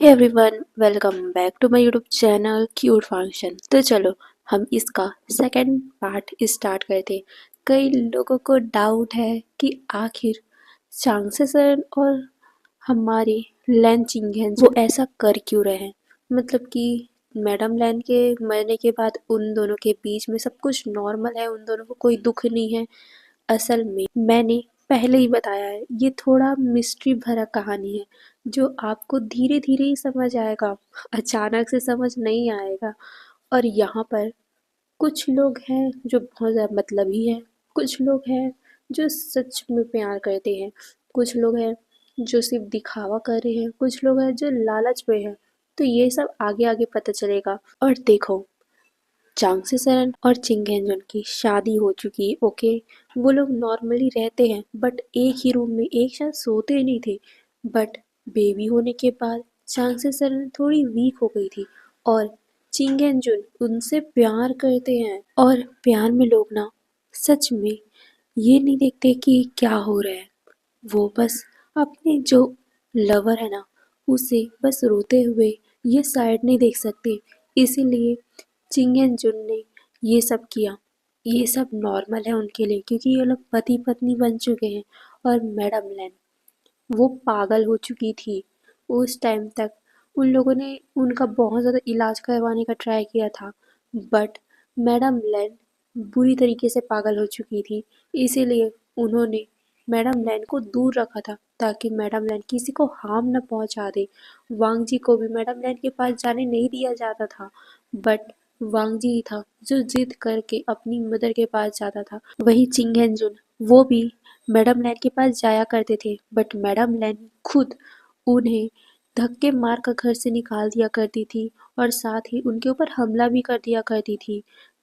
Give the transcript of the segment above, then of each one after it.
Hey everyone, welcome back to my YouTube channel cute function. तो चलो हम इसका सेकंड पार्ट स्टार्ट करते हैं। कई लोगों को डाउट है कि आखिर चांसेसन और हमारी लैन चिंगेन वो ऐसा कर क्यों रहे हैं। मतलब कि मैडम लैन के मरने के बाद उन दोनों के बीच में सब कुछ नॉर्मल है, उन दोनों को कोई दुख नहीं है। असल में मैंने पहले ही बताया है, ये थोड़ा मिस्ट्री भरा कहानी है जो आपको धीरे धीरे ही समझ आएगा, अचानक से समझ नहीं आएगा। और यहाँ पर कुछ लोग हैं जो बहुत ज़्यादा मतलबी है, कुछ लोग हैं जो सच में प्यार करते हैं, कुछ लोग हैं जो सिर्फ दिखावा कर रहे हैं, कुछ लोग हैं जो लालच में हैं। तो ये सब आगे आगे पता चलेगा। और देखो, चांगसे सरन और चिंगेंजन की शादी हो चुकी है, ओके। वो लोग नॉर्मली रहते हैं बट एक ही रूम में एक साथ सोते नहीं थे। बट बेबी होने के बाद चांगसे सरन थोड़ी वीक हो गई थी और चिंगेंजुन उनसे प्यार करते हैं। और प्यार में लोग ना सच में ये नहीं देखते कि क्या हो रहा है, वो बस अपने जो लवर है ना उसे बस रोते हुए ये साइड नहीं देख सकते। इसीलिए चिंगेंजुन ने ये सब किया। ये सब नॉर्मल है उनके लिए क्योंकि ये लोग पति पत्नी बन चुके हैं। और मैडम लैन वो पागल हो चुकी थी। उस टाइम तक उन लोगों ने उनका बहुत ज़्यादा इलाज करवाने का ट्राई किया था बट मैडम लैन बुरी तरीके से पागल हो चुकी थी। इसीलिए उन्होंने मैडम लैन को दूर रखा था ताकि मैडम लैन किसी को हार्म न पहुंचा दे। वांग जी को भी मैडम लैन के पास जाने नहीं दिया जाता था बट वांग जी ही था जो जिद करके अपनी मदर के पास जाता था। वही चिंगेंजुन वो भी मैडम लैन के पास जाया करते थे बट मैडम लैन खुद उन्हें धक्के मार कर घर से निकाल दिया करती थी और साथ ही उनके ऊपर हमला भी कर दिया करती थी।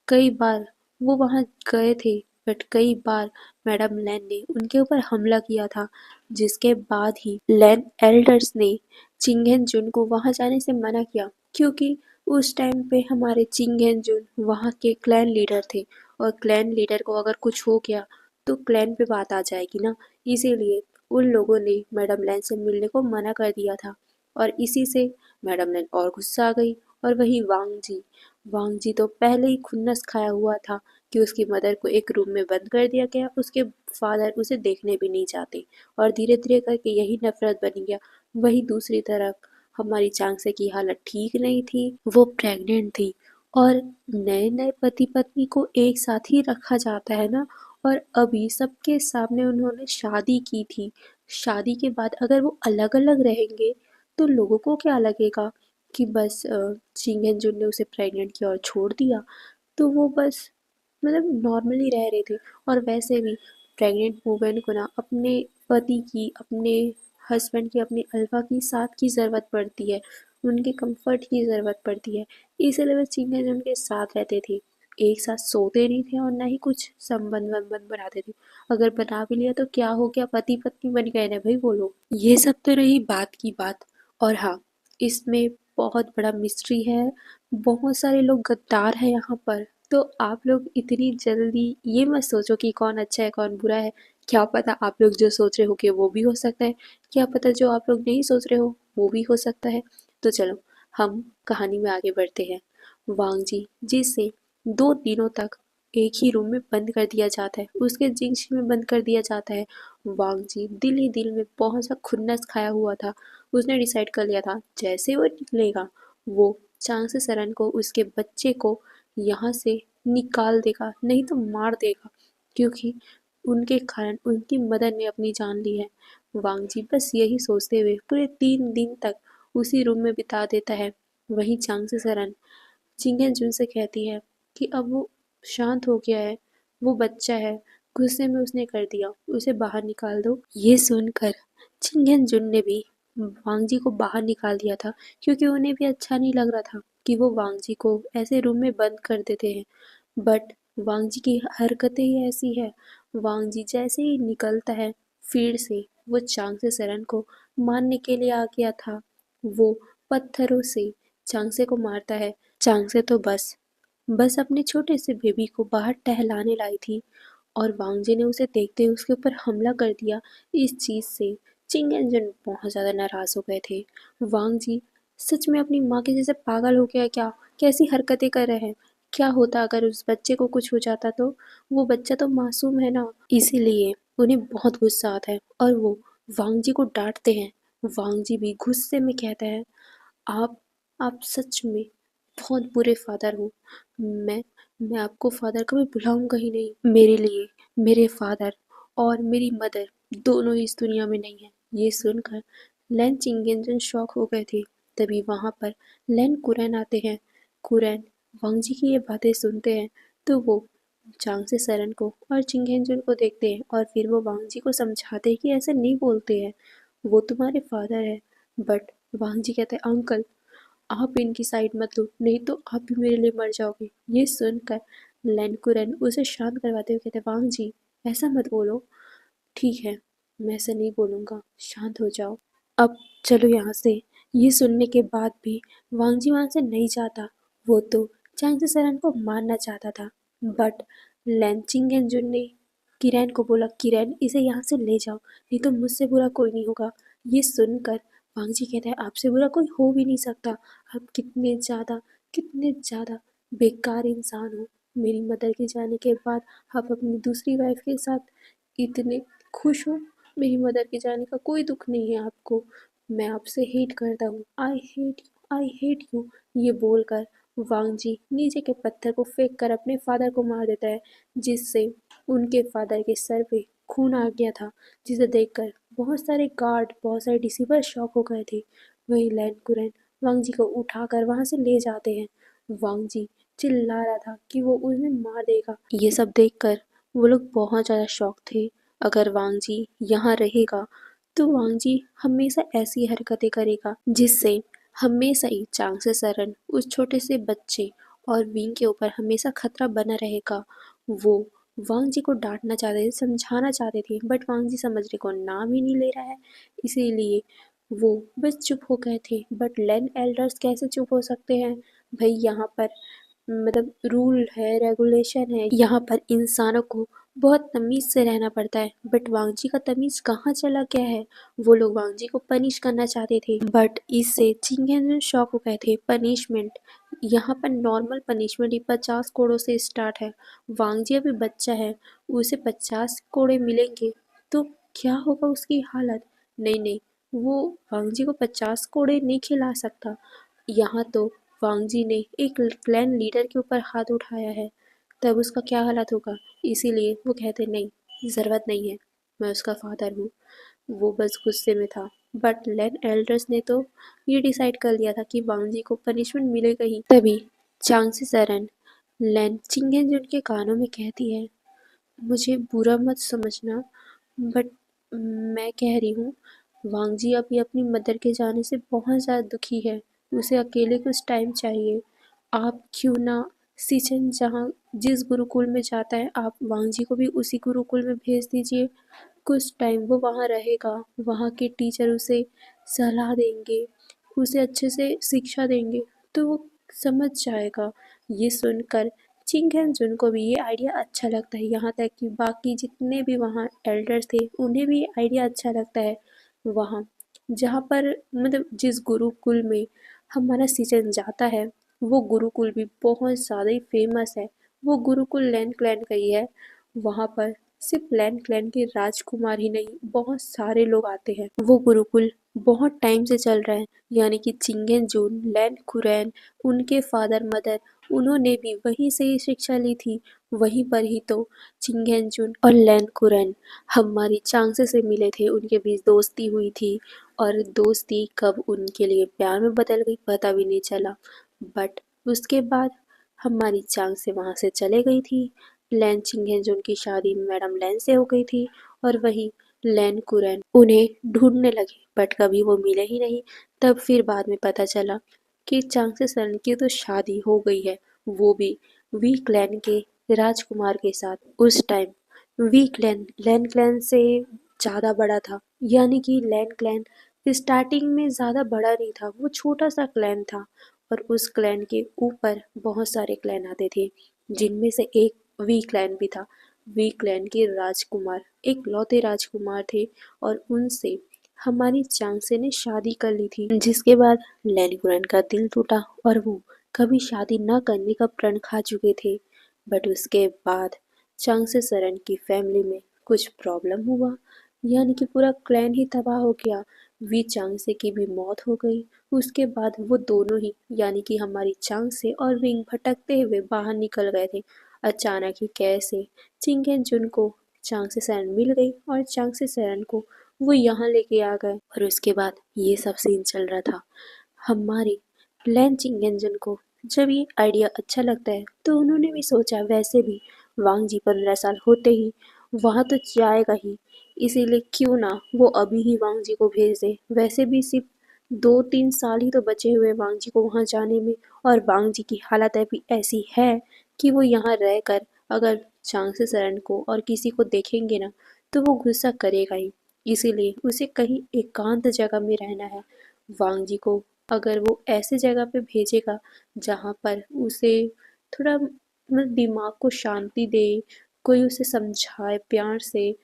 कई बार वो वहाँ गए थे बट कई बार मैडम लैन ने उनके ऊपर हमला किया था, जिसके बाद ही लैन एल्डर्स ने चिंगेंजुन को वहाँ जाने से मना किया क्योंकि उस टाइम पे हमारे चिंगेंजुन वहाँ के क्लैन लीडर थे और क्लैन लीडर को अगर कुछ हो गया तो क्लैन पे बात आ जाएगी ना। इसीलिए उन लोगों ने मैडम लैन से मिलने को मना कर दिया था और इसी से मैडम लैन और गुस्सा आ गई। और वही वांग जी तो पहले ही खुन्नस खाया हुआ था कि उसकी मदर को एक रूम में बंद कर दिया गया, उसके फादर उसे देखने भी नहीं चाहते और धीरे धीरे करके यही नफरत बन गया। वही दूसरी तरफ हमारी चांगसे की हालत ठीक नहीं थी, वो प्रेग्नेंट थी और नए नए पति पत्नी को एक साथ ही रखा जाता है ना। और अभी सबके सामने उन्होंने शादी की थी। शादी के बाद अगर वो अलग अलग रहेंगे तो लोगों को क्या लगेगा कि बस चिंगेंजुन ने उसे प्रेग्नेंट किया और छोड़ दिया। तो वो बस मतलब नॉर्मली रह रहे थे। और वैसे भी प्रेग्नेंट वुमेन को ना अपने पति की, अपने हस्बैंड की, अपने अल्फा की साथ की ज़रूरत पड़ती है, उनके कंफर्ट की ज़रूरत पड़ती है। इसीलिए वे चिंगेंजुन के साथ रहते थे, एक साथ सोते नहीं थे और ना ही कुछ संबंध वंबंध बनाते थे। अगर बना भी लिया तो क्या हो गया, पति पत्नी बन गए ना भाई वो लोग। ये सब तो रही बात की बात। और हाँ, इसमें बहुत बड़ा मिस्ट्री है, बहुत सारे लोग गद्दार हैं यहाँ पर। तो आप लोग इतनी जल्दी ये मत सोचो कि कौन अच्छा है कौन बुरा है। क्या पता आप लोग जो सोच रहे हो कि वो भी हो सकता है, क्या पता जो आप लोग नहीं सोच रहे हो वो भी हो सकता है। तो चलो हम कहानी में आगे बढ़ते हैं। वांग जी जिसे 2 दिनों तक एक ही रूम में बंद कर दिया जाता है, उसके जिंक्शन में बंद कर दिया जाता है। वांग जी दिल ही दिल में बहुत सा खुन्नस खाया हुआ था। उसने डिसाइड कर लिया था जैसे वो निकलेगा वो चांगसे सरन को, उसके बच्चे को यहाँ से निकाल देगा, नहीं तो मार देगा, क्योंकि उनके कारण उनकी मदर ने अपनी जान ली है। वांग जी बस यही सोचते हुए पूरे 3 दिन तक उसी रूम में बिता देता है। वहीं चांगसे सरन चिंगेंजुन से कहती है कि अब वो शांत हो गया है, वो बच्चा है, गुस्से में उसने कर दिया, उसे बाहर निकाल दो। ये सुनकर चिंगेंजुन ने भी वांग जी को बाहर निकाल दिया था क्योंकि उन्हें भी अच्छा नहीं लग रहा था कि वो वांग जी को ऐसे रूम में बंद कर देते हैं। बट वांग जी की हरकतें ही ऐसी है, वांग जी जैसे ही निकलता है फिर से वो चांगसे सरन को मारने के लिए आ गया था। वो पत्थरों से चांगसे को मारता है। चांगसे तो बस अपने छोटे से बेबी को बाहर टहलाने लाई थी और वांग जी ने उसे देखते ही उसके ऊपर हमला कर दिया। इस चीज़ से चिंगेंजन बहुत ज़्यादा नाराज़ हो गए थे। वांग जी सच में अपनी माँ के जैसे पागल हो गया क्या? कैसी हरकतें कर रहे हैं? क्या होता अगर उस बच्चे को कुछ हो जाता तो? वो बच्चा तो मासूम है ना। इसीलिए उन्हें बहुत गुस्सा आता है और वो वांग जी को डांटते हैं। वांग जी भी गुस्से में कहता है, आप आप सच में बहुत बुरे फादर हो। मैं मैं आपको फादर कभी बुलाऊंगा ही नहीं। मेरे लिए मेरे फादर और मेरी मदर दोनों इस दुनिया में नहीं है। ये सुनकर लैन चिंगेंजन शॉक हो गए थे। तभी वहां पर लैन कुरैन आते हैं। कुरैन वांग जी की ये बातें सुनते हैं तो वो चांग से सरन को और चिंगेंजन को देखते हैं और फिर वो वांग जी को समझाते हैं कि ऐसे नहीं बोलते हैं, वो तुम्हारे फादर है। बट वांग जी कहते हैं, अंकल आप इनकी साइड मत लो, नहीं तो आप भी मेरे लिए मर जाओगे। ये सुनकर लैन कुरैन उसे शांत करवाते हुए कहते हैं, वांग जी ऐसा मत बोलो। ठीक है, मैं ऐसा नहीं बोलूँगा, शांत हो जाओ। अब चलो यहाँ से। ये सुनने के बाद भी वांग जी वहाँ से नहीं जाता। वो तो चांग सरन को मारना चाहता था, बट लैंचिंग एंजुन ने किरैन को बोला, किरैन इसे यहाँ से ले जाओ, नहीं तो मुझसे बुरा कोई नहीं होगा। ये सुनकर वांग जी कहता है, आपसे बुरा कोई हो भी नहीं सकता। आप कितने ज़्यादा बेकार इंसान हो। मेरी मदर के जाने के बाद आप अपनी दूसरी वाइफ के साथ इतने खुश हो। मेरी मदर के जाने का कोई दुख नहीं है आपको। मैं आपसे हेट करता हूँ। I hate you. ये बोलकर वांग जी नीचे के पत्थर को फेंक कर अपने फादर को मार देता है, जिससे उनके फादर के सर पे खून आ गया था, जिसे देखकर बहुत सारे गार्ड बहुत सारे डिसीवर शॉक हो गए थे। वही लैन कुरैन वांग जी को उठाकर वहां से ले जाते हैं। वांग जी चिल्ला रहा था कि वो उन्हें मार देगा। ये सब देखकर वो लोग बहुत ज़्यादा शॉक थे। अगर वांग जी यहाँ रहेगा तो वांग जी हमेशा ऐसी हरकतें करेगा जिससे हमेशा ही चांग से सरन उस छोटे से बच्चे और विंग के ऊपर हमेशा खतरा बना रहेगा। वो वांग जी को डांटना चाहते थे, समझाना चाहते थे, बट वांग जी समझने को नाम ही नहीं ले रहा है। इसीलिए वो बस चुप हो गए थे। बट लैंड एल्डर्स कैसे चुप हो सकते हैं? भाई यहाँ पर मतलब रूल है, रेगुलेशन है, यहाँ पर इंसानों को बहुत तमीज से रहना पड़ता है। बट वांगजी का तमीज कहाँ चला गया है? वो लोग वांगजी को पनिश करना चाहते थे, बट इससे चिंगेन शॉक हो गए थे। पनिशमेंट यहाँ पर नॉर्मल पनिशमेंट ही 50 कोड़ों से स्टार्ट है। वांगजी अभी बच्चा है, उसे 50 कोड़े मिलेंगे तो क्या होगा उसकी हालत? नहीं नहीं, वो वांगजी को 50 कोड़े नहीं खिला सकता। यहाँ तो वांग जी ने एक क्लैन लीडर के ऊपर हाथ उठाया है, तब उसका क्या हालत होगा। इसीलिए वो कहते नहीं, ज़रूरत नहीं है, मैं उसका फादर हूँ। वो बस गुस्से में था। बट लैन एल्डर्स ने तो ये डिसाइड कर लिया था कि वांग जी को पनिशमेंट मिलेगा ही। तभी चांग सी सरन लैन चिंगेन उनके कानों में कहती है, मुझे बुरा मत समझना, बट मैं कह रही हूँ वांग जी अभी अपनी मदर के जाने से बहुत ज़्यादा दुखी है। उसे अकेले कुछ टाइम चाहिए। आप क्यों ना सिचन जहाँ जिस गुरुकुल में जाता है आप वांग जी को भी उसी गुरुकुल में भेज दीजिए। कुछ टाइम वो वहाँ रहेगा, वहाँ के टीचर उसे सलाह देंगे, उसे अच्छे से शिक्षा देंगे तो वो समझ जाएगा। ये सुनकर चिंगेन जुन को भी ये आइडिया अच्छा लगता है, यहाँ तक कि बाकी जितने भी वहाँ एल्डर्स थे उन्हें भी ये आइडिया अच्छा लगता है। वहाँ जहाँ पर मतलब जिस गुरुकुल में हमारा सीजन जाता है वो गुरुकुल भी बहुत ज़्यादा ही फेमस है। वो गुरुकुल लैन क्लैन का ही है। वहाँ पर सिर्फ लैन क्लैन के राजकुमार ही नहीं बहुत सारे लोग आते हैं। वो गुरुकुल बहुत टाइम से चल रहा है, यानी कि चिंगेन जून लैन कुरैन उनके फादर मदर उन्होंने भी वहीं से ही शिक्षा ली थी। वहीं पर ही तो चिंगेंजुन और लैन कुरैन हमारी चांगसे से मिले थे, उनके बीच दोस्ती हुई थी और दोस्ती कब उनके लिए प्यार में बदल गई पता भी नहीं चला। बट उसके बाद हमारी चांग से वहाँ से चले गई थी। लैन चिंगेंजुन की शादी मैडम लैन से हो गई थी और वही लैन कुरैन उन्हें ढूंढने लगे, बट कभी वो मिले ही नहीं। तब फिर बाद में पता चला कि चांगसे सन की तो शादी हो गई है, वो भी वी क्लैन के राजकुमार के साथ। उस टाइम वी क्लैन लैन क्लैन से ज़्यादा बड़ा था, यानी कि लैन क्लैन स्टार्टिंग में ज़्यादा बड़ा नहीं था, वो छोटा सा क्लैन था और उस क्लैन के ऊपर बहुत सारे क्लैन आते थे, जिनमें से एक वी क्लैन भी था। वी क्लैन के राजकुमार एक लौते राजकुमार थे और उनसे हमारी चांगसे ने शादी कर ली थी, जिसके बाद लैनिकुरन का दिल टूटा और वो कभी शादी न करने का प्रण खा चुके थे। बट उसके बाद चांगसे सरन की फैमिली में कुछ प्रॉब्लम हुआ, यानी कि पूरा क्लैन ही तबाह हो गया। वी चांगसे की भी मौत हो गई। उसके बाद वो दोनों ही, यानी कि हमारी चांगसे और विंग भटकते हुए बाहर निकल गए थे। अचानक ही कैसे चिंगेन जुन को चांगसे सरन मिल गई और चांगसे सरन को वो यहाँ लेके आ गए। और उसके बाद ये सब सीन चल रहा था। हमारे लैन चिंगेंजन को जब ये आइडिया अच्छा लगता है तो उन्होंने भी सोचा वैसे भी वांग जी 15 साल होते ही वहाँ तो जाएगा ही, इसीलिए क्यों ना वो अभी ही वांग जी को भेज दे। वैसे भी सिर्फ 2-3 साल ही तो बचे हुए वांग जी को वहाँ जाने में, और वांग जी की हालत अभी ऐसी है कि वो यहाँ रहकर अगर चांगसे सरन को और किसी को देखेंगे ना तो वो गुस्सा करेगा ही। इसीलिए उसे कहीं एकांत जगह में रहना है। वांग जी को अगर वो ऐसे जगह पे भेजेगा जहाँ पर उसे थोड़ा मतलब दिमाग को शांति दे, कोई उसे समझाए प्यार से,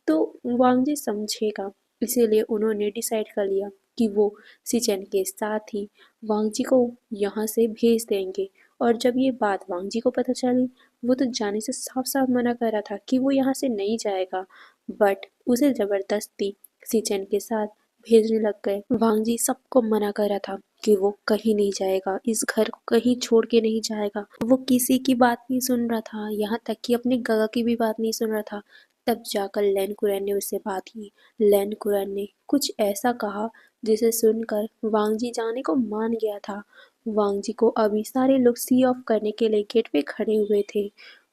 तो वांग जी समझेगा। इसीलिए उन्होंने डिसाइड कर लिया कि वो सिचेन के साथ ही वांग जी को यहाँ से भेज देंगे। और जब ये बात वांग जी को पता चली, वो तो जाने से साफ साफ मना कर रहा था कि वो यहाँ से नहीं जाएगा, बट उसे जबरदस्ती सिचेन के साथ भेजने लग गए। वांग जी सबको मना कर रहा था कि वो कहीं नहीं जाएगा, इस घर को कहीं छोड़ के नहीं जाएगा। वो किसी की बात नहीं सुन रहा था, यहाँ तक कि अपने गगा की भी बात नहीं सुन रहा था। तब जाकर लैन कुरैन ने उससे बात की। लैन कुरैन ने कुछ ऐसा कहा जिसे सुनकर वांग जी जाने को मान गया था। वांग जी को अभी सारे लोग सी ऑफ करने के लिए गेट पे खड़े हुए थे।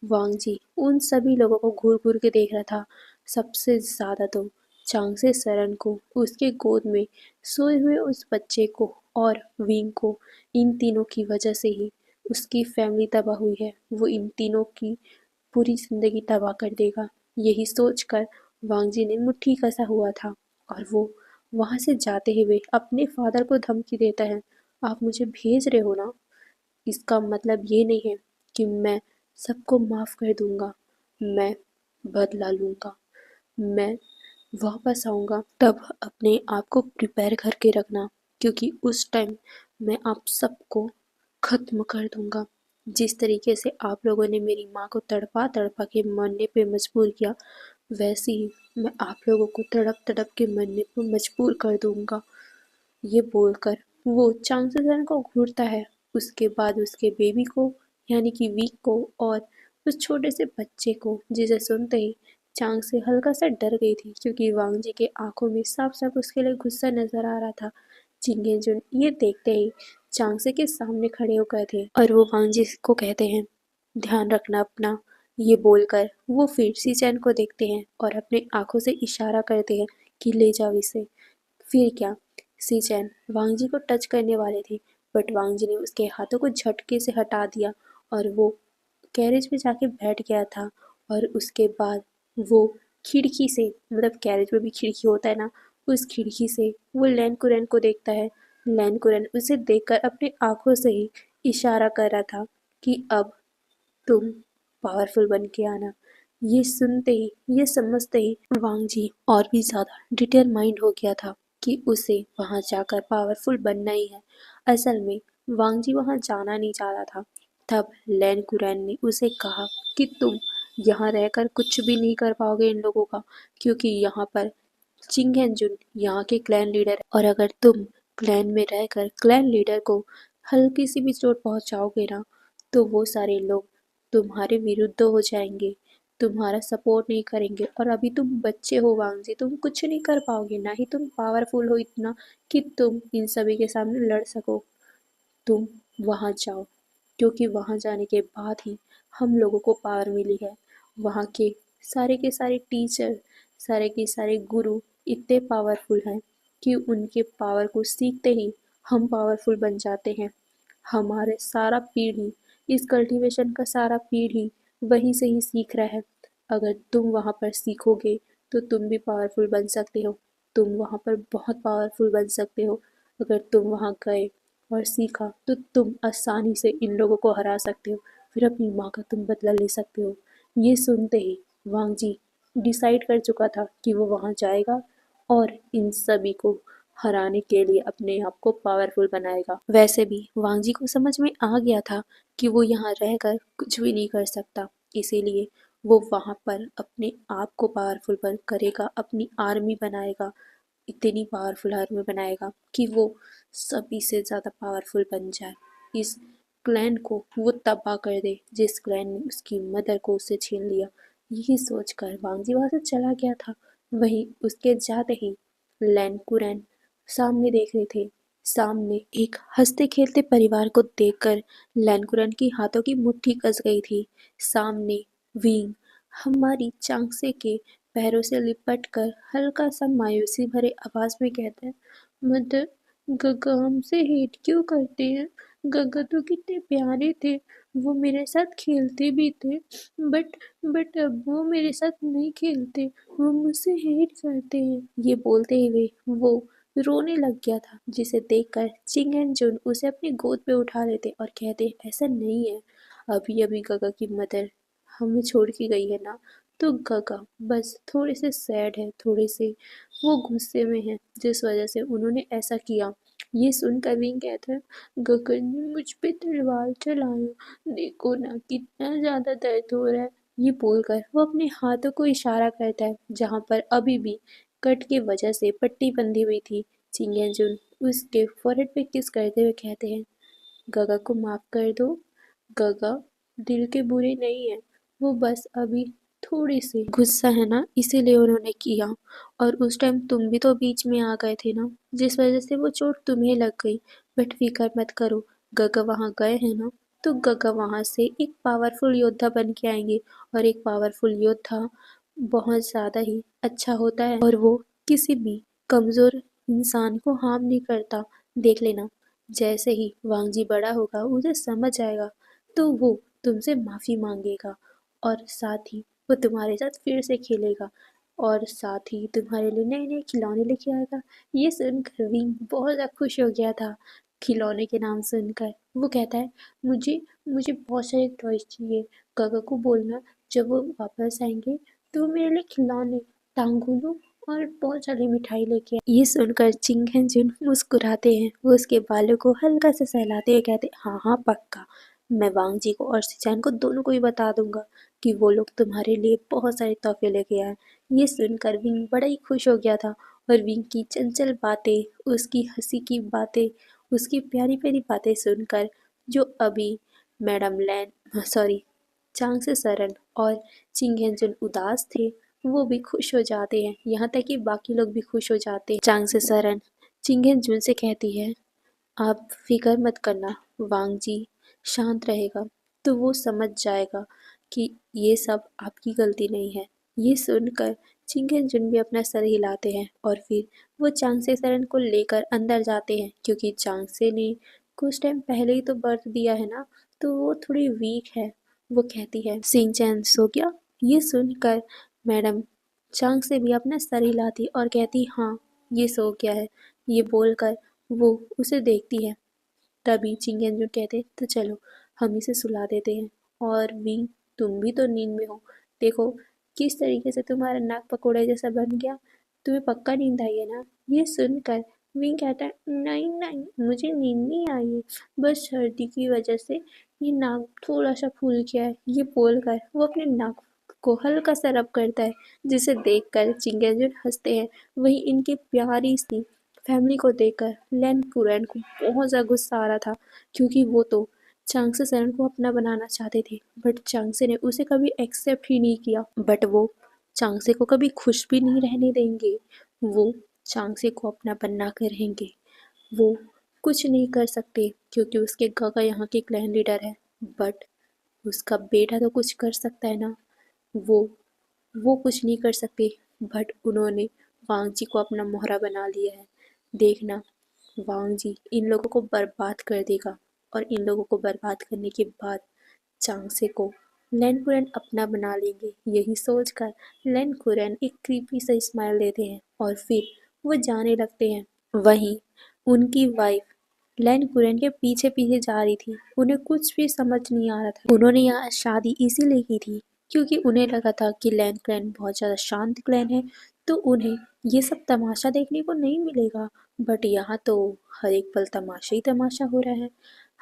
वांग जी उन सभी लोगों को घूर घूर के देख रहा था। सबसे ज्यादा तो चांगसे सरन को, उसके गोद में सोए हुए उस बच्चे को और विंग को, इन तीनों की वजह से ही उसकी फैमिली तबाह हुई है। वो इन तीनों की पूरी जिंदगी तबाह कर देगा। यही सोचकर वांग जी ने मुट्ठी कसा हुआ था और वो वहां से जाते हुए अपने फादर को धमकी देता है, आप मुझे भेज रहे हो ना, इसका मतलब ये नहीं है कि मैं सबको माफ कर दूंगा, मैं बदला लूंगा, मैं वापस आऊंगा। तब अपने आप को प्रिपेयर करके रखना, क्योंकि उस टाइम मैं आप सबको खत्म कर दूंगा। जिस तरीके से आप लोगों ने मेरी माँ को तड़पा तड़पा के मरने पे मजबूर किया, वैसे ही मैं आप लोगों को तड़प तड़प के मरने पे मजबूर कर दूंगा। ये बोलकर वो चांगसेजन को घूरता है। उसके बाद उसके बेबी को, यानी कि वीक को, और उस छोटे से बच्चे को, जिसे सुनते ही चांग से हल्का सा डर गई थी, क्योंकि वांग जी के आंखों में साफ साफ उसके लिए गुस्सा नजर आ रहा था। चिंगे जुन ये देखते ही चांगसे के सामने खड़े हो गए थे और वो वांग जी को कहते हैं, ध्यान रखना अपना। ये बोलकर वो फिर सीचैन को देखते हैं और अपने आंखों से इशारा करते हैं कि ले जाओ इसे। फिर क्या, सीचैन वांग जी को टच करने वाले थे, बट वांग जी ने उसके हाथों को झटके से हटा दिया और वो कैरेज में जाके बैठ गया था। और उसके बाद वो खिड़की से, मतलब कैरेज में भी खिड़की होता है ना, उस खिड़की से वो लैन कुरैन को देखता है। लैन कुरैन उसे देखकर अपनी आंखों से ही इशारा कर रहा था कि अब तुम पावरफुल बन के आना। ये सुनते ही, ये समझते ही वांग जी और भी ज्यादा डिटरमाइंड हो गया था कि उसे वहां जाकर पावरफुल बनना ही है। असल में वांग जी वहां जाना नहीं चाह रहा था। तब लैन कुरैन ने उसे कहा कि तुम यहाँ रहकर कुछ भी नहीं कर पाओगे इन लोगों का, क्योंकि यहाँ पर चिंगेंजुन यहाँ के क्लैन लीडर है, और अगर तुम क्लैन में रहकर क्लैन लीडर को हल्की सी भी चोट पहुंचाओगे ना तो वो सारे लोग तुम्हारे विरुद्ध हो जाएंगे, तुम्हारा सपोर्ट नहीं करेंगे। और अभी तुम बच्चे हो वांग जी, तुम कुछ नहीं कर पाओगे, ना ही तुम पावरफुल हो इतना कि तुम इन सभी के सामने लड़ सको। तुम वहाँ जाओ, क्योंकि वहाँ जाने के बाद ही हम लोगों को पावर मिली है। वहाँ के सारे टीचर, सारे के सारे गुरु इतने पावरफुल हैं कि उनके पावर को सीखते ही हम पावरफुल बन जाते हैं। हमारे सारा पीढ़ी, इस कल्टीवेशन का सारा पीढ़ी वहीं से ही सीख रहा है। अगर तुम वहाँ पर सीखोगे तो तुम भी पावरफुल बन सकते हो, तुम वहाँ पर बहुत पावरफुल बन सकते हो। अगर तुम वहाँ गए और सीखा तो तुम आसानी से इन लोगों को हरा सकते हो, फिर अपनी माँ का तुम बदला ले सकते हो। ये सुनते ही वांग जी डिसाइड कर चुका था कि वो वहाँ जाएगा और इन सभी को हराने के लिए अपने आप को पावरफुल बनाएगा। वैसे भी वांग जी को समझ में आ गया था कि वो यहाँ रहकर कुछ भी नहीं कर सकता, इसीलिए वो वहाँ पर अपने आप को पावरफुल करेगा, अपनी आर्मी बनाएगा, इतनी पावरफुल आर्मी बनाएगा कि वो सभी से ज़्यादा पावरफुल बन जाए, इस क्लैन को वो तबाह कर दे जिस क्लैन ने उसकी मदर को उससे छीन लिया। यही सोचकर वांगजी वहां से चला गया था। वहीं उसके जाते ही लैन कुरैन सामने देख रहे थे। सामने एक हंसते खेलते परिवार को देखकर लैन कुरैन की हाथों की मुट्ठी कस गई थी। सामने विंग हमारी चांगसे के पैरों से लिपट कर हल्का सा मायूसी भरे आवाज में कहता है, मदर, गग्गा हमसे हेट क्यों करते हैं? गग्गा तो कितने प्यारे थे, वो मेरे साथ खेलते भी थे, बट बट अब वो मेरे साथ नहीं खेलते, वो मुझसे हेट करते हैं। ये बोलते हुए वो रोने लग गया था, जिसे देखकर चिंग एंड जुन उसे अपनी गोद पे उठा लेते और कहते, ऐसा नहीं है, अभी अभी गग्गा की मदर हमें छोड़ के गई है ना, तो गगा बस थोड़े से सैड है, थोड़े से वो गुस्से में है जिस वजह से उन्होंने ऐसा किया। ये सुनकर विंग कहता है, गगा ने मुझ पे तलवार चलाया, देखो ना कितना ज्यादा दर्द हो रहा है। ये बोलकर वो अपने हाथों को इशारा करता है जहाँ पर अभी भी कट की वजह से पट्टी बंधी हुई थी। चिंगेंजुन उसके फोrehead पे किस करते हुए कहते हैं, गगा को माफ कर दो, गगा दिल के बुरे नहीं है, वो बस अभी थोड़ी सी गुस्सा है ना, इसीलिए उन्होंने किया। और उस टाइम तुम भी तो बीच में आ गए थे ना, जिस वजह से वो चोट तुम्हें लग गई। बट फिक्र मत करो, गगा वहाँ गए हैं ना, तो गगा वहाँ से एक पावरफुल योद्धा बन के आएंगे। और एक पावरफुल योद्धा बहुत ज़्यादा ही अच्छा होता है और वो किसी भी कमज़ोर इंसान को हार्म नहीं करता। देख लेना, जैसे ही वांगजी बड़ा होगा उसे समझ आएगा तो वो तुमसे माफ़ी मांगेगा और साथ ही वो तुम्हारे साथ फिर से खेलेगा और साथ ही तुम्हारे लिए नए नए खिलौने लेके आएगा। ये सुनकर विंग बहुत ज़्यादा खुश हो गया था खिलौने के नाम सुनकर। वो कहता है, मुझे मुझे बहुत सारे टॉयज चाहिए, गगा को बोलना जब वो वापस आएंगे तो वो मेरे लिए खिलौने, टांगुलू और बहुत सारी मिठाई लेके आए। ये सुनकर चिंगेंजुन मुस्कुराते हैं, वो उसके बालों को हल्का से सहलाते हुए कहते, हाँ हाँ पक्का, मैं वांग जी को और सिचैन को दोनों को ही बता दूंगा कि वो लोग तुम्हारे लिए बहुत सारे तोहफे लेके आए। ये सुनकर विंग बड़ा ही खुश हो गया था और विंग की चंचल बातें, उसकी हंसी की बातें, उसकी प्यारी प्यारी बातें सुनकर जो अभी मैडम लैन सॉरी चांग से सरन और चिंगेंजुन उदास थे, वो भी खुश हो जाते हैं। यहाँ तक कि बाकी लोग भी खुश हो जाते हैं। चांग से सरन चिंगेंजुन से कहती है, आप फिक्र मत करना, वांग जी शांत रहेगा तो वो समझ जाएगा कि ये सब आपकी गलती नहीं है। ये सुनकर चिंगेंजुन भी अपना सर हिलाते हैं और फिर वो चांगसे सरन को लेकर अंदर जाते हैं, क्योंकि चांगसे ने कुछ टाइम पहले ही तो बर्थ दिया है ना, तो वो थोड़ी वीक है। वो कहती है, सिंचैन सो गया? ये सुनकर मैडम चांग से भी अपना सर हिलाती और कहती, हाँ ये सो गया है। ये बोलकर वो उसे देखती है। तभी चिंगेंजुन कहते, तो चलो हम इसे सुला देते हैं। और विंग, तुम भी तो नींद में हो, देखो किस तरीके से तुम्हारा नाक पकोड़े जैसा बन गया, तुम्हें पक्का नींद आई है ना? ये सुनकर विंग कहता है, नहीं नहीं मुझे नींद नहीं आई है, बस सर्दी की वजह से ये नाक थोड़ा सा फूल गया है। ये बोलकर वो अपने नाक को हल्का सा रब करता है, जिसे देखकर चिंगेंजुन हंसते हैं। वहीं इनकी प्यारी सी फैमिली को देखकर लैन कुरैन को बहुत ज़्यादा गुस्सा आ रहा था, क्योंकि वो तो चांगसे सरन को अपना बनाना चाहते थे, बट चांगसे ने उसे कभी एक्सेप्ट ही नहीं किया। बट वो चांगसे को कभी खुश भी नहीं रहने देंगे, वो चांगसे को अपना बना कर रहेंगे। वो कुछ नहीं कर सकते क्योंकि उसके गगा यहाँ के क्लैन लीडर है, बट उसका बेटा तो कुछ कर सकता है ना। वो वो कुछ नहीं कर सकते, बट उन्होंने वांग जी को अपना मोहरा बना लिया है। देखना, वांग जी इन लोगों को बर्बाद कर देगा और इन लोगों को बर्बाद करने के बाद चांगसे को लैन कुरैन अपना बना लेंगे। यही सोचकर लैन कुरैन एक क्रीपी सा स्माइल देते हैं और फिर वो जाने लगते हैं। वहीं उनकी वाइफ लैन कुरैन के पीछे पीछे जा रही थी। उन्हें कुछ भी समझ नहीं आ रहा था। उन्होंने यहाँ शादी इसीलिए की थी क्योंकि उन्हें लगा था कि लैन क्लैन बहुत ज़्यादा शांत क्लैन है, तो उन्हें ये सब तमाशा देखने को नहीं मिलेगा। बट यहाँ तो हर एक पल तमाशा ही तमाशा हो रहा है।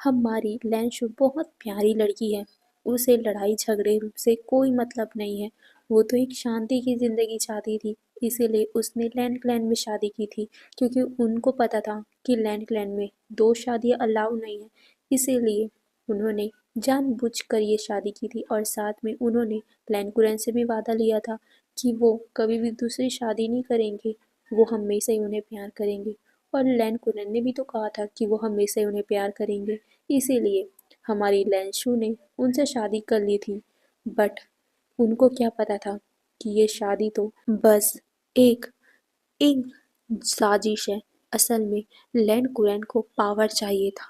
हमारी लैंशु बहुत प्यारी लड़की है, उसे लड़ाई झगड़े से कोई मतलब नहीं है। वो तो एक शांति की ज़िंदगी चाहती थी, इसीलिए उसने लैंड क्लैन में शादी की थी, क्योंकि उनको पता था कि लैंड क्लैन में 2 शादियाँ अलाउ नहीं है। इसीलिए उन्होंने जानबूझकर ये शादी की थी और साथ में उन्होंने लैंड कुरैन से भी वादा लिया था कि वो कभी भी दूसरी शादी नहीं करेंगे, वो हमेशा ही उन्हें प्यार करेंगे। और लैन कुरैन ने भी तो कहा था कि वो हमेशा ही उन्हें प्यार करेंगे। इसीलिए हमारी लैंशू ने उनसे शादी कर ली थी। बट उनको क्या पता था कि ये शादी तो बस एक एक साजिश है। असल में लैंड कुरैन को पावर चाहिए था,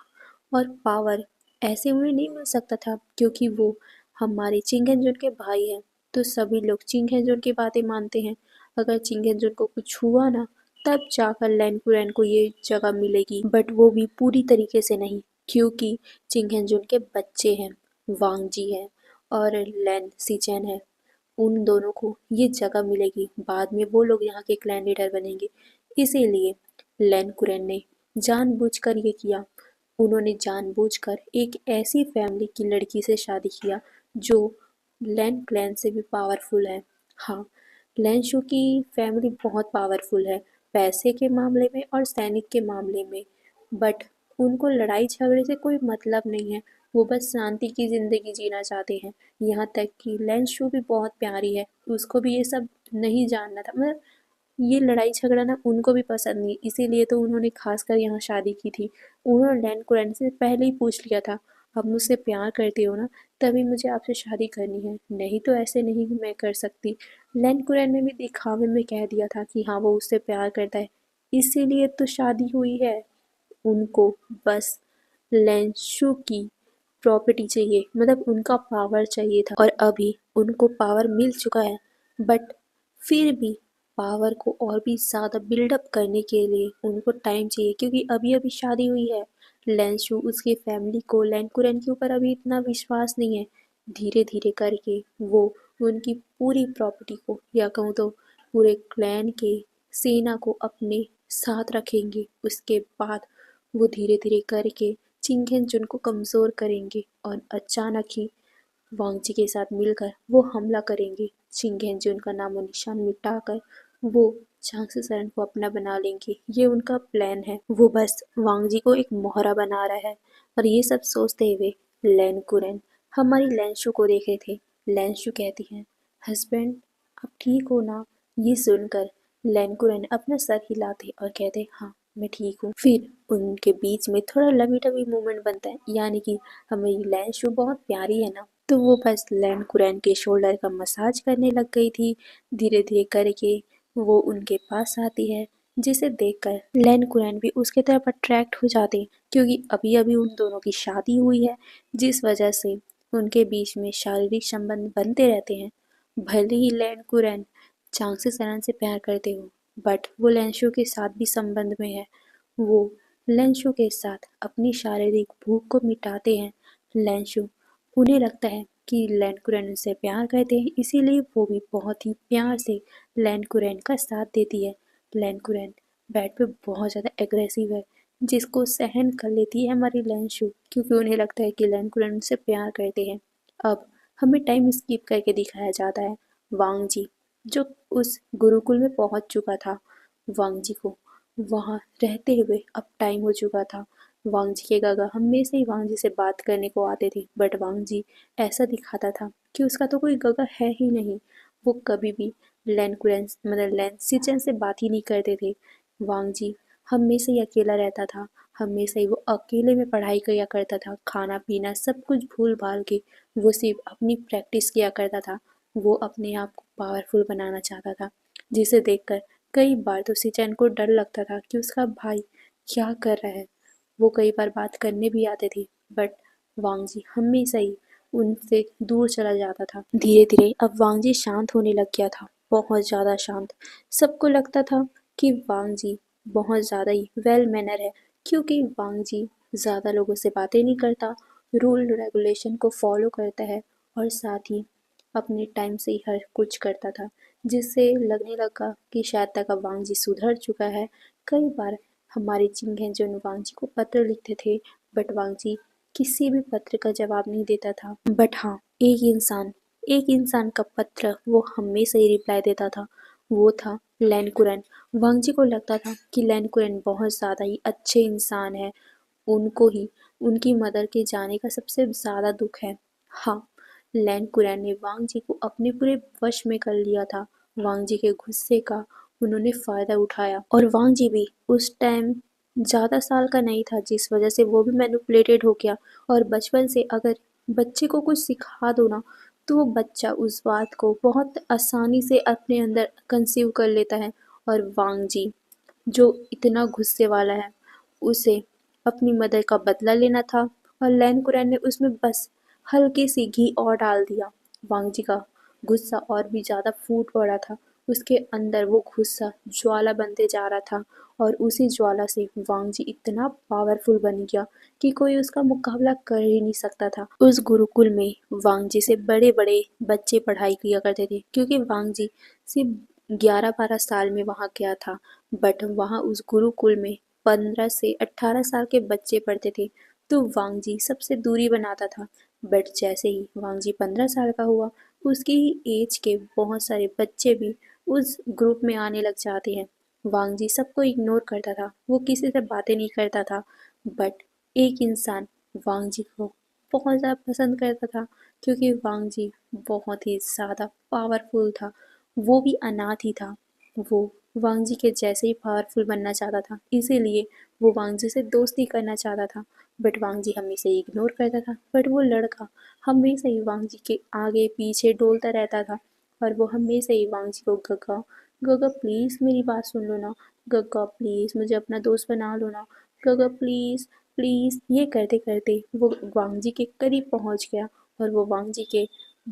और पावर ऐसे उन्हें नहीं मिल सकता था क्योंकि वो हमारे चिंगेंजुन के भाई हैं। तो सभी लोग चिंगेंजुन की बातें मानते हैं। अगर चिंगेंजुन को कुछ हुआ ना, तब जाकर लैंड कुरैन को ये जगह मिलेगी। बट वो भी पूरी तरीके से नहीं, क्योंकि चिंगेंजुन के बच्चे हैं, वांग जी है और लैन सीचेन है। उन दोनों को ये जगह मिलेगी, बाद में वो लोग यहाँ के क्लैन लीडर बनेंगे। इसीलिए लैन कुरैन ने जानबूझकर ये किया। उन्होंने जानबूझकर एक ऐसी फैमिली की लड़की से शादी किया जो लैन क्लैन से भी पावरफुल है। हाँ, लैन शू की फैमिली बहुत पावरफुल है, पैसे के मामले में और सैनिक के मामले में। बट उनको लड़ाई झगड़े से कोई मतलब नहीं है, वो बस शांति की ज़िंदगी जीना चाहते हैं। यहाँ तक कि लैन शू भी बहुत प्यारी है, उसको भी ये सब नहीं जानना था। मतलब ये लड़ाई झगड़ा ना उनको भी पसंद नहीं, इसीलिए तो उन्होंने खासकर यहाँ शादी की थी। उन्होंने लैन कुरैन से पहले ही पूछ लिया था, आप मुझसे प्यार करते हो ना, तभी मुझे आपसे शादी करनी है, नहीं तो ऐसे नहीं मैं कर सकती। लैन कुरैन ने भी दिखावे में कह दिया था कि हाँ वो उससे प्यार करता है, इसीलिए तो शादी हुई है। उनको बस लेंशु की प्रॉपर्टी चाहिए, मतलब उनका पावर चाहिए था, और अभी उनको पावर मिल चुका है। बट फिर भी पावर को और भी ज़्यादा बिल्डअप करने के लिए उनको टाइम चाहिए, क्योंकि अभी अभी शादी हुई है। लेंशु उसकी फैमिली को लैंकुरन के ऊपर अभी इतना विश्वास नहीं है। धीरे धीरे करके वो उनकी पूरी प्रॉपर्टी को, या कहूँ तो पूरे क्लैन के सेना को अपने साथ रखेंगे। उसके बाद वो धीरे धीरे करके चिंगेंजुन को कमज़ोर करेंगे और अचानक ही वांगजी के साथ मिलकर वो हमला करेंगे। चिंगेंजुन का नामो निशान मिटाकर वो झांसी सरन को अपना बना लेंगे। ये उनका प्लान है। वो बस वांगजी को एक मोहरा बना रहा है। और ये सब सोचते हुए लैन कुरैन हमारी लैंशु को देख रहे थे। लैंशु कहती है, हस्बैंड आप ठीक हो ना? ये सुनकर लैन कुरैन अपना सर हिलाते और कहते, हाँ मैं ठीक हूँ। फिर उनके बीच में थोड़ा लवी टवी मूवमेंट बनता है, यानी कि हमारी लैंशु बहुत प्यारी है ना, तो वो बस लैन कुरैन के शोल्डर का मसाज करने लग गई थी। धीरे धीरे करके वो उनके पास आती है, जिसे देखकर लैन कुरैन भी उसके तरफ अट्रैक्ट हो जाते हैं, क्योंकि अभी अभी उन दोनों की शादी हुई है, जिस वजह से उनके बीच में शारीरिक संबंध बनते रहते हैं। भले ही लैन कुरैन चांगसे सनन से प्यार करते हो, बट वो लैंशो के साथ भी संबंध में है। वो लैंशो के साथ अपनी शारीरिक भूख को मिटाते हैं। लैंशो, उन्हें लगता है कि लैन कुरैन उनसे प्यार करते हैं, इसीलिए वो भी बहुत ही प्यार से लैन कुरैन का साथ देती है। लैन कुरैन बेड पे बहुत ज़्यादा एग्रेसिव है, जिसको सहन कर लेती है हमारी लैंशो, क्योंकि उन्हें लगता है कि लैन कुरैन उनसे प्यार करते हैं। अब हमें टाइम स्किप करके दिखाया जाता है वांग जी, जो उस गुरुकुल में पहुंच चुका था। वांग जी को वहां रहते हुए अब टाइम हो चुका था। वांग जी के गागा हमेशा ही वांग जी से बात करने को आते थे, बट वांग जी ऐसा दिखाता था कि उसका तो कोई गगा है ही नहीं। वो कभी भी लैन कुरैन मतलब लैन सिचन से बात ही नहीं करते थे। वांग जी हमेशा ही अकेला रहता था, हमेशा ही वो अकेले में पढ़ाई किया करता था, खाना पीना सब कुछ भूल भाल के वो सिर्फ अपनी प्रैक्टिस किया करता था। वो अपने आप को पावरफुल बनाना चाहता था, जिसे देखकर कई बार तो सिचैन को डर लगता था कि उसका भाई क्या कर रहा है। वो कई बार बात करने भी आते थे, बट वांगजी हमेशा ही उनसे दूर चला जाता था। धीरे धीरे अब वांगजी शांत होने लग गया था, बहुत ज़्यादा शांत। सबको लगता था कि वांगजी बहुत ज़्यादा ही वेल मैनर है, क्योंकि वांगजी ज़्यादा लोगों से बातें नहीं करता, रूल रेगुलेशन को फॉलो करता है और साथ ही अपने टाइम से ही हर कुछ करता था, जिससे लगने लगा कि शायद तक अब वांगजी सुधर चुका है। कई बार हमारे चिंगेंजन वांगजी को पत्र लिखते थे, बट वांगजी किसी भी पत्र का जवाब नहीं देता था। बट हाँ, एक इंसान का पत्र वो हमेशा ही रिप्लाई देता था। वो था लैनकुरन। वांगजी को लगता था कि लैनकुरन बहुत ज़्यादा ही अच्छे इंसान है। उनको ही उनकी मदर के जाने का सबसे ज़्यादा दुख है। हाँ, लैनकुरैन ने वांगजी को अपने पूरे वश में कर लिया था। वांगजी के गुस्से का उन्होंने फ़ायदा उठाया और वांगजी भी उस टाइम ज़्यादा साल का नहीं था, जिस वजह से वो भी मैनिपुलेटेड हो गया। और बचपन से अगर बच्चे को कुछ सिखा दो ना, तो वो बच्चा उस बात को बहुत आसानी से अपने अंदर कंसीव कर लेता है। और वांगजी जो इतना गुस्से वाला है, उसे अपनी मदर का बदला लेना था और लैनकुरैन ने उसमें बस हल्की सी घी और डाल दिया। वांगजी का गुस्सा और भी ज़्यादा फूट पड़ा था। उसके अंदर वो गुस्सा ज्वाला बनते जा रहा था और उसी ज्वाला से वांगजी इतना पावरफुल बन गया कि कोई उसका मुकाबला कर ही नहीं सकता था। उस गुरुकुल में वांगजी से बड़े-बड़े बच्चे पढ़ाई किया करते थे, क्योंकि वांगजी सिर्फ 11-12 साल में वहाँ गया था। बट वहाँ उस गुरुकुल में 15 से 18 साल के बच्चे पढ़ते थे, तो वांगजी सबसे दूरी बनाता था। बट जैसे ही वांगजी 15 साल का हुआ, उसकी ही एज के बहुत सारे बच्चे भी उस ग्रुप में आने लग जाते हैं। वांगजी सबको इग्नोर करता था, वो किसी से बातें नहीं करता था। बट एक इंसान वांगजी को बहुत ज़्यादा पसंद करता था, क्योंकि वांगजी बहुत ही ज़्यादा पावरफुल था। वो भी अनाथ ही था। वो वांगजी के जैसे ही पावरफुल बनना चाहता था, इसीलिए वो वांगजी से दोस्ती करना चाहता था। बट वांगजी हमेशा इग्नोर करता था। बट वो लड़का हमेशा ही वांगजी के आगे पीछे डोलता रहता था और वो हमेशा ही वांगजी को गगा गगा प्लीज़ मेरी बात सुन लो ना, गगा प्लीज़ मुझे अपना दोस्त बना लो ना, गगा प्लीज़ प्लीज़, ये करते करते वो वांगजी के करीब पहुंच गया और वो वांगजी के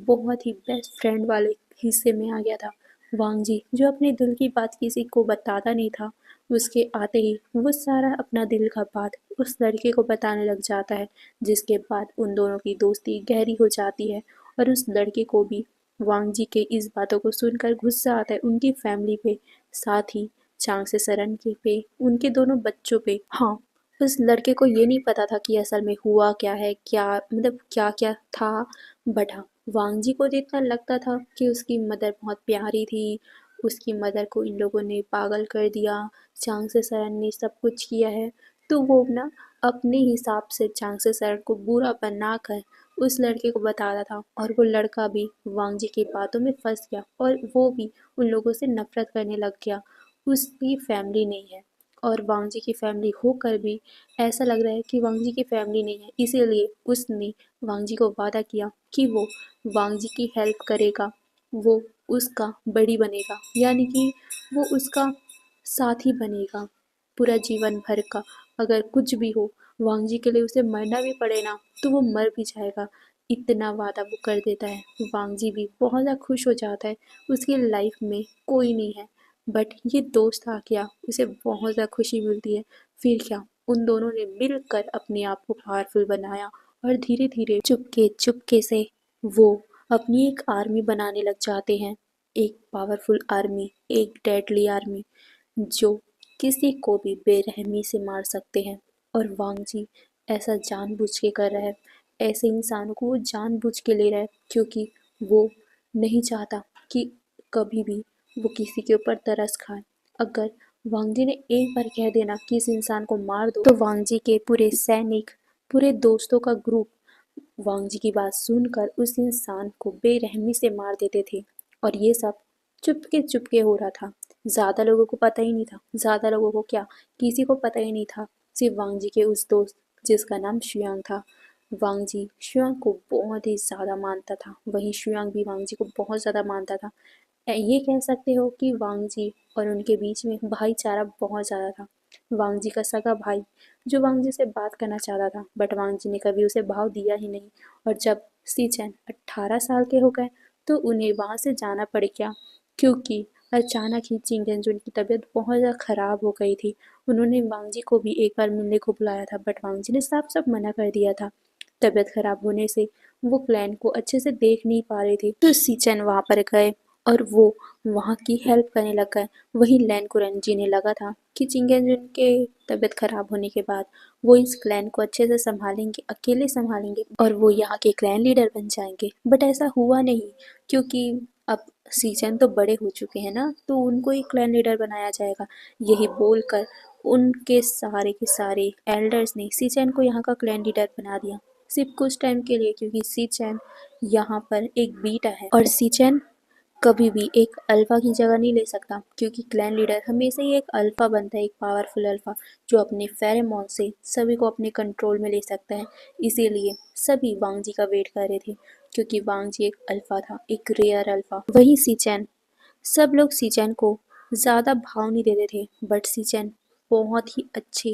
बहुत ही बेस्ट फ्रेंड वाले हिस्से में आ गया था। वांगजी जो अपने दिल की बात किसी को बताता नहीं था, उसके आते ही वो सारा अपना दिल का बात उस लड़के को बताने लग जाता है, जिसके बाद उन दोनों की दोस्ती गहरी हो जाती है। और उस लड़के को भी वांगजी के इस बातों को सुनकर गुस्सा आता है उनकी फैमिली पे, साथ ही चांगसे सरन के पे, उनके दोनों बच्चों पे। हाँ, उस लड़के को ये नहीं पता था कि असल में हुआ क्या है, क्या मतलब क्या क्या था। बट हाँ, वांगजी को तो इतना लगता था कि उसकी मदर बहुत प्यारी थी, उसकी मदर को इन लोगों ने पागल कर दिया, चांगसे सरन ने सब कुछ किया है। तो वो ना अपने हिसाब से चांगसे सरन को बुरा बनाकर उस लड़के को बताता था, और वो लड़का भी वांगजी की बातों में फंस गया और वो भी उन लोगों से नफरत करने लग गया। उसकी फैमिली नहीं है और वांगजी की फैमिली होकर भी ऐसा लग रहा है कि वांगजी की फैमिली नहीं है, इसीलिए उसने वांगजी को वादा किया कि वो वांगजी की हेल्प करेगा, वो उसका बड़ी बनेगा, यानी कि वो उसका साथी बनेगा पूरा जीवन भर का। अगर कुछ भी हो, वांगजी के लिए उसे मरना भी पड़े ना, तो वो मर भी जाएगा। इतना वादा वो कर देता है। वांगजी भी बहुत ज़्यादा खुश हो जाता है, उसकी लाइफ में कोई नहीं है। बट ये दोस्त आ गया, उसे बहुत ज़्यादा खुशी मिलती है। फिर क्या, उन दोनों ने मिलकर अपने आप को पावरफुल बनाया और धीरे धीरे चुपके चुपके से वो अपनी एक आर्मी बनाने लग जाते हैं। एक पावरफुल आर्मी, एक डेडली आर्मी, जो किसी को भी बेरहमी से मार सकते हैं। और वांगजी ऐसा जानबूझ के कर रहा है, ऐसे इंसानों को वो जानबूझ के ले रहा है, क्योंकि वो नहीं चाहता कि कभी भी वो किसी के ऊपर तरस खाए। अगर वांगजी ने एक बार कह देना कि इस इंसान को मार दो, तो वांगजी के पूरे सैनिक, पूरे दोस्तों का ग्रुप वांगजी की बात सुनकर उस इंसान को बेरहमी से मार देते थे। और ये सब चुपके चुपके हो रहा था, ज़्यादा लोगों को पता ही नहीं था। ज़्यादा लोगों को क्या, किसी को पता ही नहीं था, सिर्फ वांगजी के उस दोस्त जिसका नाम शुयांग था। वांगजी शुयांग को बहुत ही ज़्यादा मानता था, वहीं शुयांग भी वांगजी को बहुत ज़्यादा मानता था। ये कह सकते हो कि वांगजी और उनके बीच में भाईचारा बहुत ज़्यादा था। वांगजी का सगा भाई जो वांगजी से बात करना चाहता था, बट वांगजी ने कभी उसे भाव दिया ही नहीं। और जब सीचेन 18 साल के हो गए, तो उन्हें वहाँ से जाना पड़ गया, क्योंकि अचानक ही चिंगेंजुन की तबीयत बहुत ज़्यादा खराब हो गई थी। उन्होंने वांगजी को भी एक बार मिलने को बुलाया था, बट वांगजी ने साफ साफ मना कर दिया था। तबीयत खराब होने से वो प्लान को अच्छे से देख नहीं पा रहे थे, तो सीचेन वहाँ पर गए और वो वहाँ की हेल्प करने लग गए। वहीं लैन कुरन जीने लगा था कि चिंगेंजुन के तबीयत खराब होने के बाद वो इस क्लैन को अच्छे से संभालेंगे, अकेले संभालेंगे और वो यहाँ के क्लैन लीडर बन जाएंगे। बट ऐसा हुआ नहीं, क्योंकि अब सीजन तो बड़े हो चुके हैं ना, तो उनको ही क्लैन लीडर बनाया जाएगा। यही बोलकर उनके सारे के सारे एल्डर्स ने सीचैन को यहाँ का क्लैन लीडर बना दिया, सिर्फ कुछ टाइम के लिए, क्योंकि सीचैन यहाँ पर एक बीटा है और सीचैन कभी भी एक अल्फा की जगह नहीं ले सकता, क्योंकि क्लैन लीडर हमेशा ही एक अल्फा बनता है, एक पावरफुल अल्फा जो अपने फेरोमोन से सभी को अपने कंट्रोल में ले सकता है। इसीलिए सभी वांग जी का वेट कर रहे थे, क्योंकि वांग जी एक अल्फा था, एक रेयर अल्फा। वही सीचैन, सब लोग सीचैन को ज़्यादा भाव नहीं देते थे, बट सीचैन बहुत ही अच्छे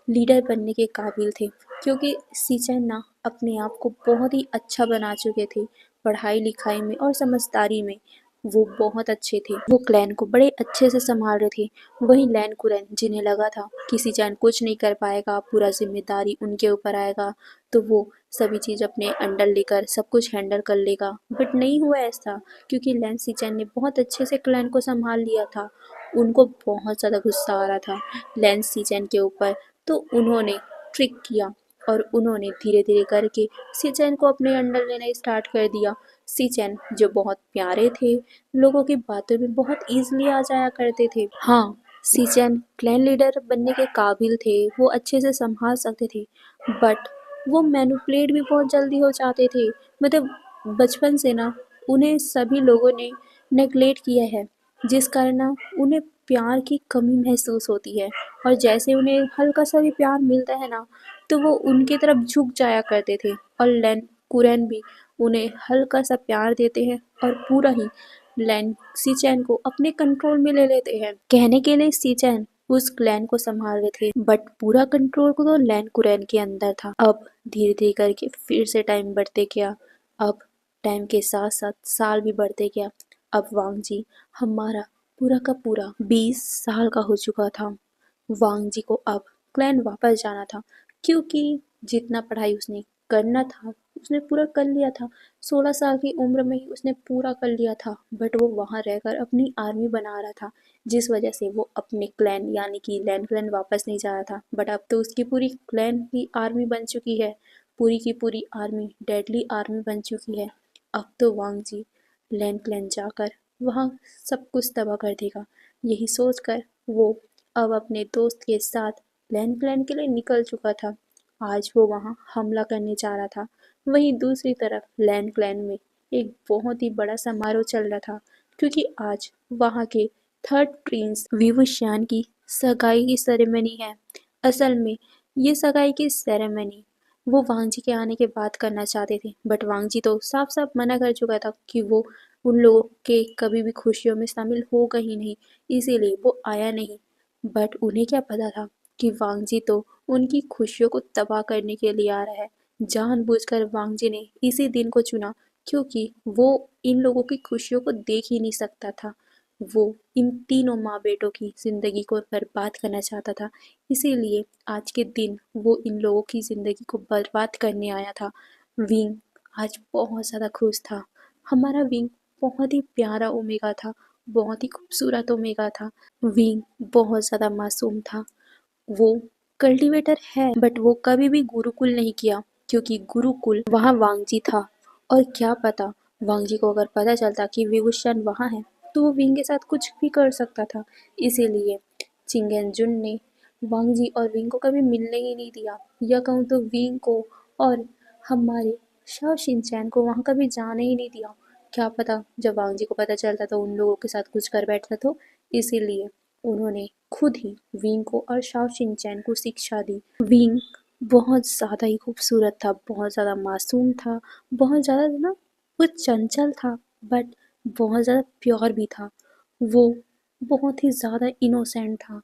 लीडर बनने के काबिल थे, क्योंकि सीचैन ना अपने आप को बहुत ही अच्छा बना चुके थे। पढ़ाई लिखाई में और समझदारी में वो बहुत अच्छे थे, वो क्लैन को बड़े अच्छे से संभाल रहे थे। वहीं लैन कुरैन जिन्हें लगा था कि सीचैन कुछ नहीं कर पाएगा, पूरा जिम्मेदारी उनके ऊपर आएगा, तो वो सभी चीज़ अपने अंडर लेकर सब कुछ हैंडल कर लेगा। बट नहीं हुआ ऐसा, क्योंकि लैन सीचैन ने बहुत अच्छे से क्लैन को संभाल लिया था। उनको बहुत ज़्यादा गुस्सा आ रहा था लैन सीचैन के ऊपर, तो उन्होंने ट्रिक किया और उन्होंने धीरे धीरे करके सीचैन को अपने अंडर लेना स्टार्ट कर दिया। सीचैन जो बहुत प्यारे थे, लोगों की बातों में बहुत ईजिली आ जाया करते थे। हाँ, सीचैन क्लैन लीडर बनने के काबिल थे, वो अच्छे से संभाल सकते थे, बट वो मैनिपुलेट भी बहुत जल्दी हो जाते थे। मतलब बचपन से ना उन्हें सभी लोगों ने नेगलेक्ट किया है, जिस कारण ना उन्हें प्यार की कमी महसूस होती है, और जैसे उन्हें हल्का सा भी प्यार मिलता है ना, तो वो उनकी तरफ झुक जाया करते थे। और लैन कुरैन भी उन्हें हल्का सा प्यार देते हैं और पूरा ही लैन सीचैन को अपने कंट्रोल में ले लेते हैं। कहने के लिए सीचैन उस क्लैन को संभाल रहे थे, बट पूरा कंट्रोल को तो लैन कुरैन के अंदर था। अब धीरे धीरे करके फिर से टाइम बढ़ते गया। अब टाइम के साथ साथ साल भी बढ़ते गया। अब वांग जी हमारा पूरा का पूरा 20 साल का हो चुका था। वांग जी को अब क्लैन वापस जाना था, क्योंकि जितना पढ़ाई उसने करना था उसने पूरा कर लिया था। 16 साल की उम्र में ही उसने पूरा कर लिया था, बट वो वहाँ रहकर अपनी आर्मी बना रहा था, जिस वजह से वो अपने क्लैन यानी कि लैन क्लैन वापस नहीं जा रहा था। बट अब तो उसकी पूरी क्लैन की आर्मी बन चुकी है, पूरी की पूरी आर्मी डेडली आर्मी बन चुकी है। अब तो वांग जी लैन क्लैन जाकर वहाँ सब कुछ तबाह कर देगा। यही सोचकर वो अब अपने दोस्त के साथ लैन क्लैन के लिए निकल चुका था। आज वो वहाँ हमला करने जा रहा था। वहीं दूसरी तरफ लैन क्लैन में एक बहुत ही बड़ा समारोह चल रहा था, क्योंकि आज वहाँ के थर्ड प्रिंस विवुशियान की सगाई की सेरेमनी है। असल में ये सगाई की सेरेमनी वो वांग जी के आने के बाद करना चाहते थे, बट वांग जी तो साफ साफ मना कर चुका था कि वो उन लोगों के कभी भी खुशियों में शामिल होगा ही नहीं, इसीलिए वो आया नहीं। बट उन्हें क्या पता था कि वांग जी तो उनकी खुशियों को तबाह करने के लिए आ रहा है। जानबूझकर वांग जी ने इसी दिन को चुना, क्योंकि वो इन लोगों की खुशियों को देख ही नहीं सकता था। वो इन तीनों माँ बेटों की जिंदगी को बर्बाद करना चाहता था, इसीलिए आज के दिन वो इन लोगों की जिंदगी को बर्बाद करने आया था। विंग आज बहुत ज़्यादा खुश था। हमारा विंग बहुत ही प्यारा ओमेगा था, बहुत ही खूबसूरत ओमेगा था। विंग बहुत ज़्यादा मासूम था। वो कल्टीवेटर है, बट वो कभी भी गुरुकुल नहीं किया, क्योंकि गुरुकुल वहाँ वांगजी था। और क्या पता वांगजी को अगर पता चलता कि विभूषण वहाँ है, तो वो विंग के साथ कुछ भी कर सकता था। इसीलिए चिंगेंजुन ने वांगजी और विंग को कभी मिलने ही नहीं दिया, या कहूँ तो विंग को और हमारे शाओ शिनचैन को वहाँ कभी जाने ही नहीं दिया। क्या पता जब वांगजी को पता चलता तो उन लोगों के साथ कुछ कर बैठता, तो इसीलिए उन्होंने खुद ही विंग को और शाओ शिनचैन को शिक्षा दी। विंग बहुत ज़्यादा ही खूबसूरत था, बहुत ज़्यादा मासूम था, बहुत ज़्यादा ना वो चंचल था, बट बहुत ज़्यादा प्योर भी था। वो बहुत ही ज़्यादा इनोसेंट था।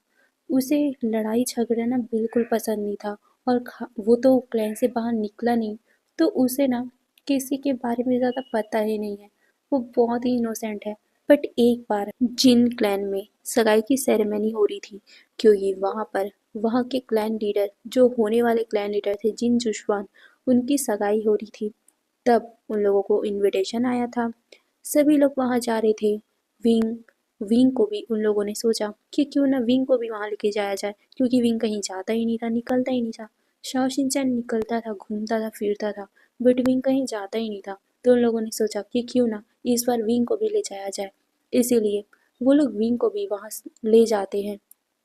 उसे लड़ाई झगड़ा ना बिल्कुल पसंद नहीं था, और वो तो क्लैन से बाहर निकला नहीं, तो उसे ना किसी के बारे में ज़्यादा पता ही नहीं है। वो बहुत ही इनोसेंट है। बट एक बार जिन क्लैन में सगाई की सेरेमनी हो रही थी, क्योंकि वहाँ पर वहाँ के क्लैन लीडर जो होने वाले क्लैन लीडर थे जिन जुशवान, उनकी सगाई हो रही थी, तब उन लोगों को इनविटेशन आया था। सभी लोग वहाँ जा रहे थे, विंग विंग को भी उन लोगों ने सोचा कि क्यों ना विंग को भी वहाँ लेके जाया जाए, क्योंकि विंग कहीं जाता ही नहीं था, निकलता ही नहीं था। शाओ शिनचैन निकलता था, घूमता था, फिरता था, बट विंग कहीं जाता ही नहीं था। तो उन लोगों ने सोचा कि क्यों ना इस बार विंग को भी ले जाया जाए। इसीलिए वो लोग विंग को भी वहाँ ले जाते हैं।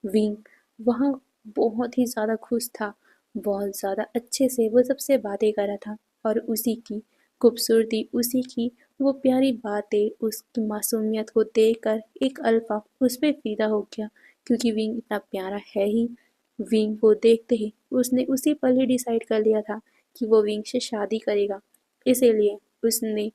विंग वहाँ बहुत ही ज़्यादा खुश था, बहुत ज़्यादा अच्छे से वो सबसे बातें कर रहा था, और उसी की खूबसूरती, उसी की वो प्यारी बातें, उसकी मासूमियत को देखकर एक अल्फा उस पे फिदा हो गया, क्योंकि विंग इतना प्यारा है ही। विंग को देखते ही उसने उसी पल ही डिसाइड कर लिया था कि वो विंग से शादी करेगा। इसीलिए उसने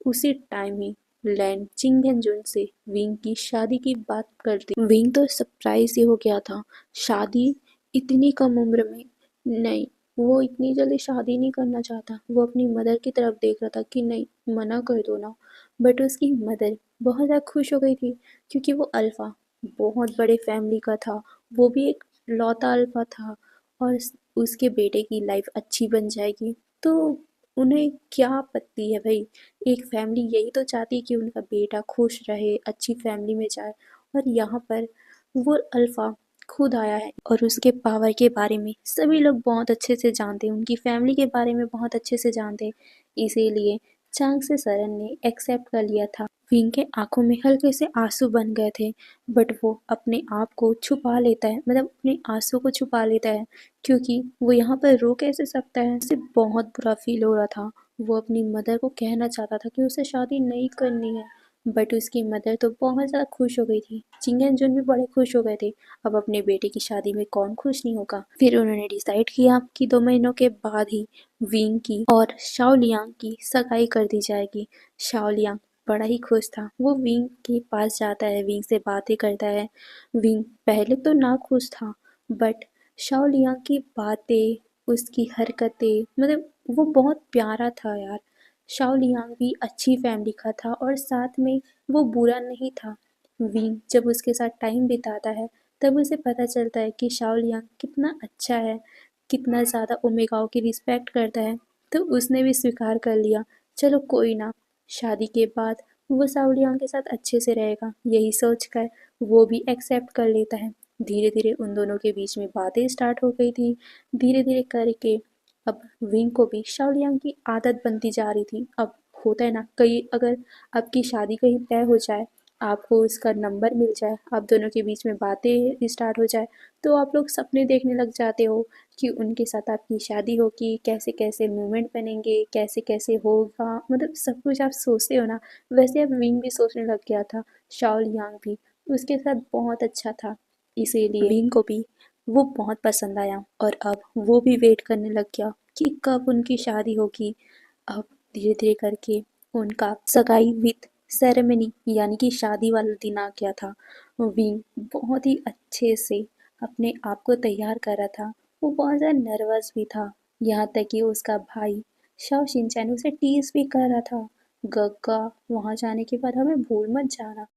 उसी टाइम ही लैंड चिंगेंजुन से विंग की शादी की बात कर दी। विंग तो सरप्राइज ही हो गया था, शादी इतनी कम उम्र में, नहीं, वो इतनी जल्दी शादी नहीं करना चाहता। वो अपनी मदर की तरफ देख रहा था कि नहीं, मना कर दो ना। बट उसकी मदर बहुत ज़्यादा खुश हो गई थी, क्योंकि वो अल्फ़ा बहुत बड़े फैमिली का था, वो भी एक लौता अल्फ़ा था, और उसके बेटे की लाइफ अच्छी बन जाएगी। तो उन्हें क्या आपत्ति है भाई, एक फैमिली यही तो चाहती है कि उनका बेटा खुश रहे, अच्छी फैमिली में जाए। और यहाँ पर वो अल्फ़ा खुद आया है, और उसके पावर के बारे में सभी लोग बहुत अच्छे से जानते हैं, उनकी फैमिली के बारे में बहुत अच्छे से जानते हैं। इसीलिए चांग से सरन ने एक्सेप्ट कर लिया था। विंग के आंखों में हल्के से आंसू बन गए थे, बट वो अपने आप को छुपा लेता है, मतलब अपने आंसू को छुपा लेता है, क्योंकि वो यहाँ पर रो कैसे सकता है। उसे बहुत बुरा फील हो रहा था। वो अपनी मदर को कहना चाहता था कि उसे शादी नहीं करनी है, बट उसकी मदर तो बहुत ज़्यादा खुश हो गई थी। चिंगेन जुन भी बड़े खुश हो गए थे। अब अपने बेटे की शादी में कौन खुश नहीं होगा। फिर उन्होंने डिसाइड किया कि 2 महीनों के बाद ही विंग की और शाओ लियांग की सगाई कर दी जाएगी। शाओ लियांग बड़ा ही खुश था। वो विंग के पास जाता है, विंग से बातें करता है। विंग पहले तो ना खुश था, बट शाओ लियांग की बातें, उसकी हरकतें, मतलब वो बहुत प्यारा था यार। शाओ लियांग भी अच्छी फैमिली का था, और साथ में वो बुरा नहीं था। विंग जब उसके साथ टाइम बिताता है, तब उसे पता चलता है कि शाओ लियांग कितना अच्छा है, कितना ज़्यादा ओमेगाओ की रिस्पेक्ट करता है। तो उसने भी स्वीकार कर लिया, चलो कोई ना, शादी के बाद वो शाओ लियांग के साथ अच्छे से रहेगा, यही सोचकर वो भी एक्सेप्ट कर लेता है। धीरे धीरे उन दोनों के बीच में बातें स्टार्ट हो गई थी, धीरे धीरे करके अब विंग को भी शाओ लियांग की आदत बनती जा रही थी। अब होता है ना, कहीं अगर आपकी शादी कहीं तय हो जाए, आपको उसका नंबर मिल जाए, आप दोनों के बीच में बातें स्टार्ट हो जाए, तो आप लोग सपने देखने लग जाते हो कि उनके साथ आपकी शादी होगी, कैसे कैसे मूवमेंट बनेंगे, कैसे कैसे होगा, मतलब सब कुछ आप सोचते हो ना। वैसे अब विंग भी सोचने लग गया था, शाओ लियांग भी उसके साथ बहुत अच्छा था, इसीलिए विंग को भी वो बहुत पसंद आया, और अब वो भी वेट करने लग गया कि कब उनकी शादी होगी। अब धीरे धीरे करके उनका सगाई विद सेरेमनी यानी कि शादी वाला दिन आ गया था। विंग बहुत ही अच्छे से अपने आप को तैयार कर रहा था। वो बहुत ज़्यादा नर्वस भी था, यहाँ तक कि उसका भाई शाओ शिनचैन उसे टीज भी कर रहा था, गग्गा वहाँ जाने के बाद हमें भूल मत जाना।